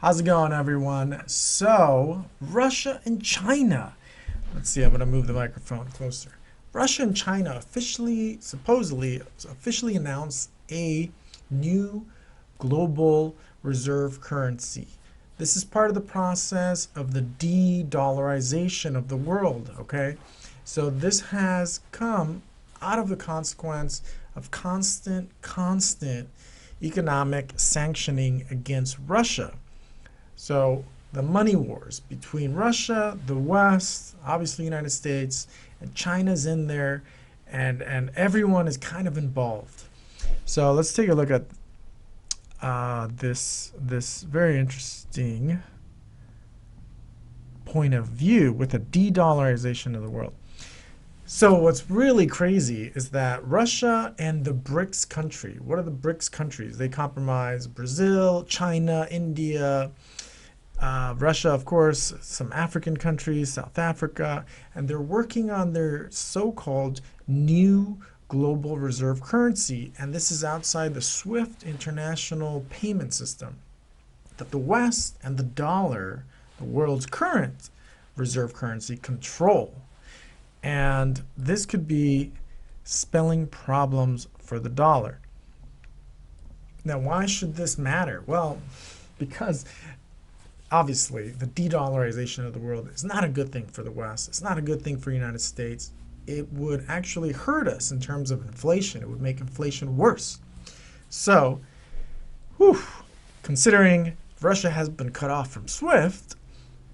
How's it going, everyone? So, Russia and China. Let's see, I'm going to move the microphone closer. Russia and China supposedly announced a new global reserve currency. This is part of the process of the de-dollarization of the world, okay? So this has come out of the consequence of constant economic sanctioning against Russia. So the money wars between Russia, the West, obviously the United States, and China's in there, and everyone is kind of involved. So let's take a look at this very interesting point of view with the de-dollarization of the world. So what's really crazy is that Russia and the BRICS country, what are the BRICS countries? They comprise Brazil, China, India, Russia, of course, some African countries, South Africa, and they're working on their so-called new global reserve currency. And this is outside the SWIFT international payment system that the West and the dollar, the world's current reserve currency, control. And this could be spelling problems for the dollar. Now, why should this matter? Well, because obviously the de-dollarization of the world is not a good thing for the West. It's not a good thing for the United States. It would actually hurt us in terms of inflation. It would make inflation worse. So, considering Russia has been cut off from SWIFT,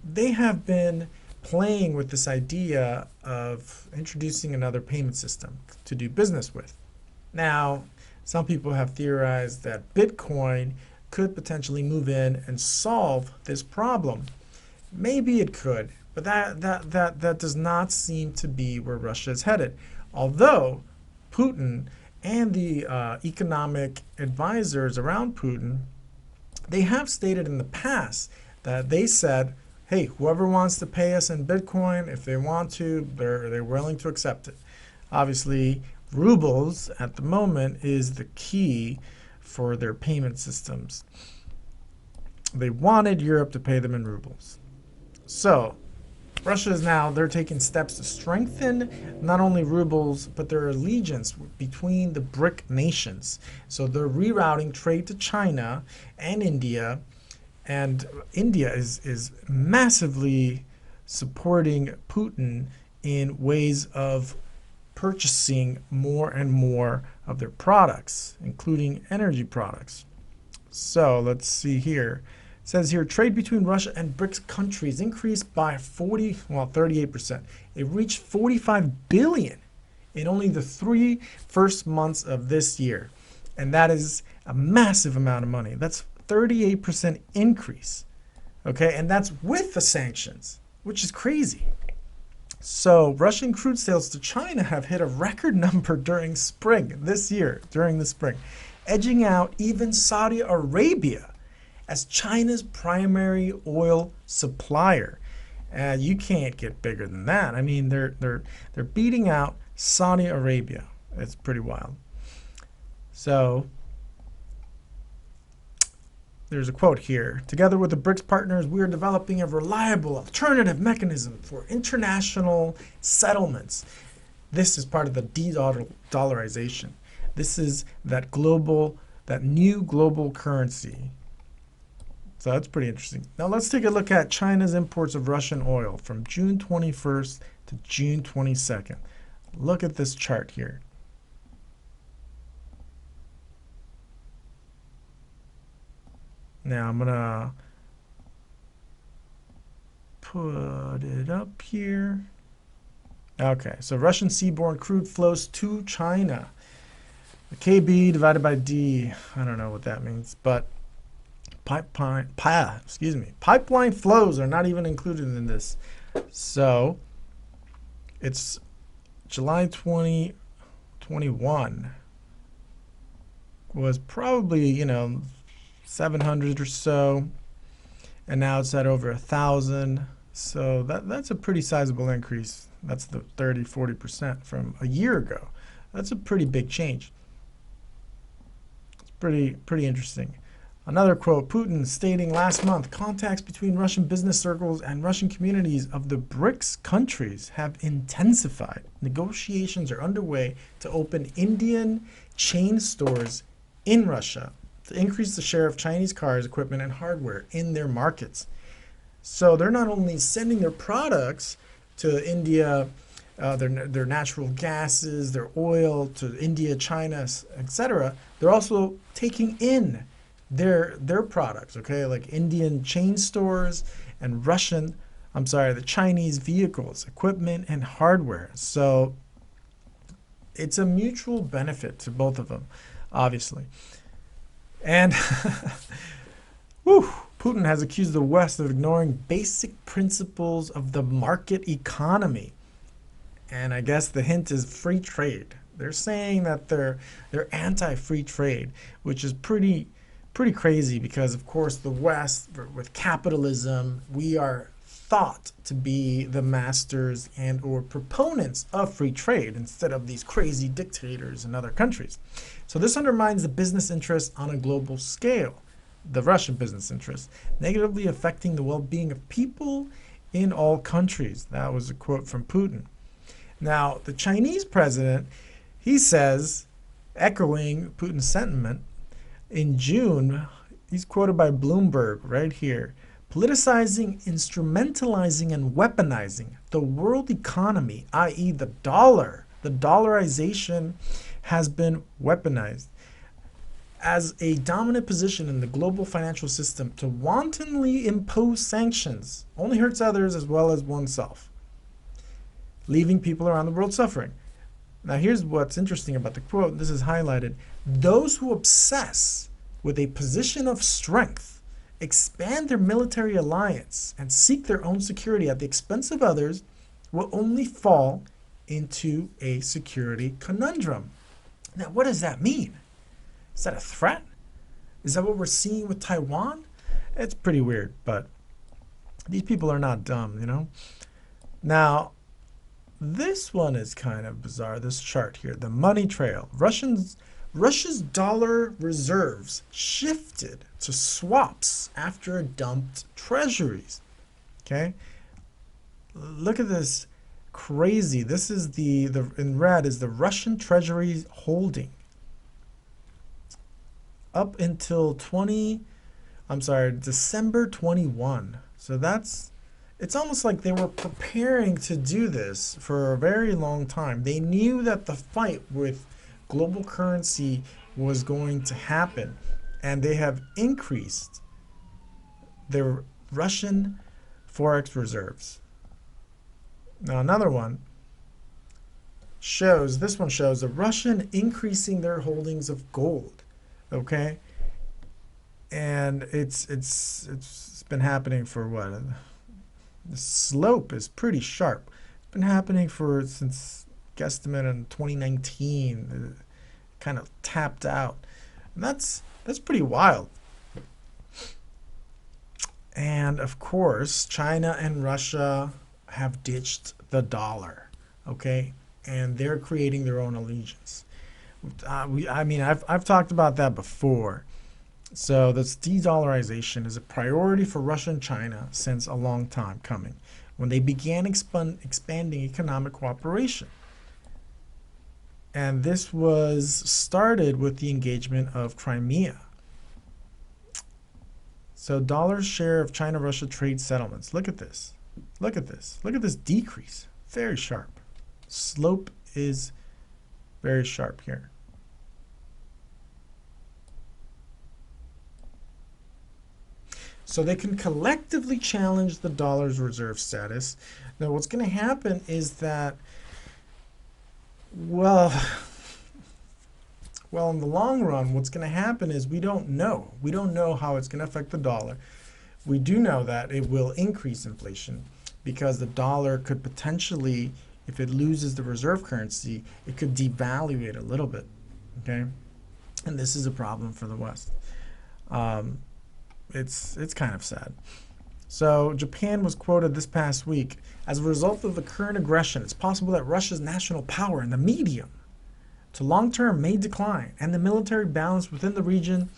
they have been playing with this idea of introducing another payment system to do business with. Now, some people have theorized that Bitcoin could potentially move in and solve this problem. Maybe it could, but that does not seem to be where Russia is headed. Although Putin and the economic advisors around Putin, they have stated in the past that they said, hey, whoever wants to pay us in Bitcoin, if they want to, they're willing to accept it. Obviously, rubles at the moment is the key for their payment systems. They wanted Europe to pay them in rubles. So Russia is now, they're taking steps to strengthen not only rubles, but their allegiance between the BRIC nations. So they're rerouting trade to China and India. And India is massively supporting Putin in ways of purchasing more and more of their products, including energy products. So let's see here. It says here, trade between Russia and BRIC countries increased by 38%. It reached 45 billion in only the 3 first months of this year. And that is a massive amount of money. That's 38% increase, okay? And that's with the sanctions, which is crazy. So Russian crude sales to China have hit a record number during spring this year, during the spring, edging out even Saudi Arabia as China's primary oil supplier. You can't get bigger than that. I mean, they're beating out Saudi Arabia. It's pretty wild. So there's a quote here. Together with the BRICS partners, we are developing a reliable alternative mechanism for international settlements. This is part of the de-dollarization. This is that new global currency. So that's pretty interesting. Now let's take a look at China's imports of Russian oil from June 21st to June 22nd. Look at this chart here. Now I'm gonna put it up here. Okay, so Russian seaborne crude flows to China. The KB divided by D, I don't know what that means, but pipeline flows are not even included in this. So it's July 2021 was probably, 700 or so, and now it's at over 1,000. So that's a pretty sizable increase. That's the 30-40% from a year ago. That's a pretty big change. It's pretty interesting. Another quote, Putin stating last month, contacts between Russian business circles and Russian communities of the BRICS countries have intensified. Negotiations are underway to open Indian chain stores in Russia to increase the share of Chinese cars, equipment, and hardware in their markets. So they're not only sending their products to India, their natural gases, their oil to India, China, etc. They're also taking in their products, okay, like Indian chain stores and the Chinese vehicles, equipment, and hardware. So it's a mutual benefit to both of them, obviously. And Putin has accused the West of ignoring basic principles of the market economy. And I guess the hint is free trade. They're saying that they're anti-free trade, which is pretty crazy because, of course, the West, with capitalism, we are thought to be the masters and or proponents of free trade instead of these crazy dictators in other countries. So this undermines the business interests on a global scale, the Russian business interests, negatively affecting the well-being of people in all countries. That was a quote from Putin. Now, the Chinese president, he says, echoing Putin's sentiment, in June, he's quoted by Bloomberg right here, politicizing, instrumentalizing, and weaponizing the world economy, i.e. the dollar. The dollarization has been weaponized as a dominant position in the global financial system to wantonly impose sanctions. Only hurts others as well as oneself, leaving people around the world suffering. Now here's what's interesting about the quote. This is highlighted. Those who obsess with a position of strength, expand their military alliance, and seek their own security at the expense of others will only fall into a security conundrum. Now, what does that mean? Is that a threat? Is that what we're seeing with Taiwan? It's pretty weird, but these people are not dumb, you know? Now, this one is kind of bizarre, this chart here, the money trail. Russia's dollar reserves shifted to swaps after it dumped treasuries. Okay? Look at this crazy. This is the in red is the Russian treasury holding. Up until December 21. So it's almost like they were preparing to do this for a very long time. They knew that the fight with global currency was going to happen, and they have increased their Russian forex reserves. Now another one shows, this one shows the Russian increasing their holdings of gold, okay? And it's been happening for what? The slope is pretty sharp. It's been happening since guesstimate in 2019. Kind of tapped out. And that's pretty wild. And of course, China and Russia have ditched the dollar, okay? And they're creating their own allegiance. I've talked about that before. So this de-dollarization is a priority for Russia and China since a long time coming, when they began expanding economic cooperation. And this was started with the engagement of Crimea. So dollar's share of China-Russia trade settlements. Look at this. Look at this. Look at this decrease. Very sharp. Slope is very sharp here. So they can collectively challenge the dollar's reserve status. Now what's going to happen is that, well, in the long run, what's going to happen is we don't know. We don't know how it's going to affect the dollar. We do know that it will increase inflation because the dollar could potentially, if it loses the reserve currency, it could devalue a little bit, okay? And this is a problem for the West. It's kind of sad. So Japan was quoted this past week, as a result of the current aggression, it's possible that Russia's national power in the medium to long term may decline, and the military balance within the region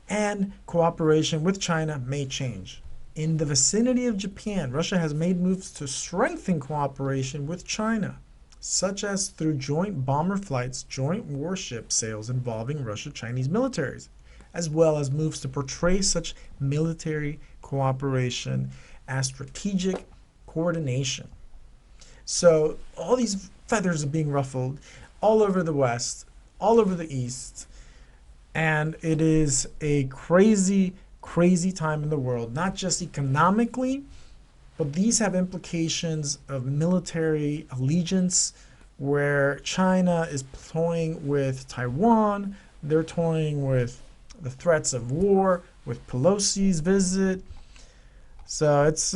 and cooperation with China may change. In the vicinity of Japan, Russia has made moves to strengthen cooperation with China, such as through joint bomber flights, joint warship sales involving Russia-Chinese militaries, as well as moves to portray such military cooperation as strategic coordination. So all these feathers are being ruffled all over the West, all over the East, and it is a crazy, crazy time in the world, not just economically, but these have implications of military allegiance, where China is toying with Taiwan, they're toying with the threats of war, with Pelosi's visit. So it's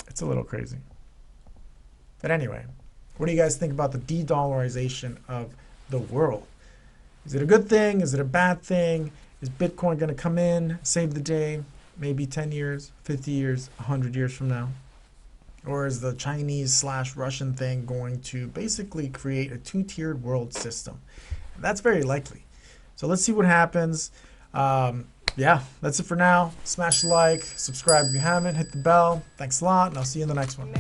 it's a little crazy. But anyway, what do you guys think about the de-dollarization of the world? Is it a good thing? Is it a bad thing? Is Bitcoin going to come in, save the day, maybe 10 years, 50 years, 100 years from now? Or is the Chinese/Russian thing going to basically create a two-tiered world system? That's very likely. So let's see what happens. Yeah, that's it for now. Smash the like, subscribe if you haven't, hit the bell. Thanks a lot, and I'll see you in the next one.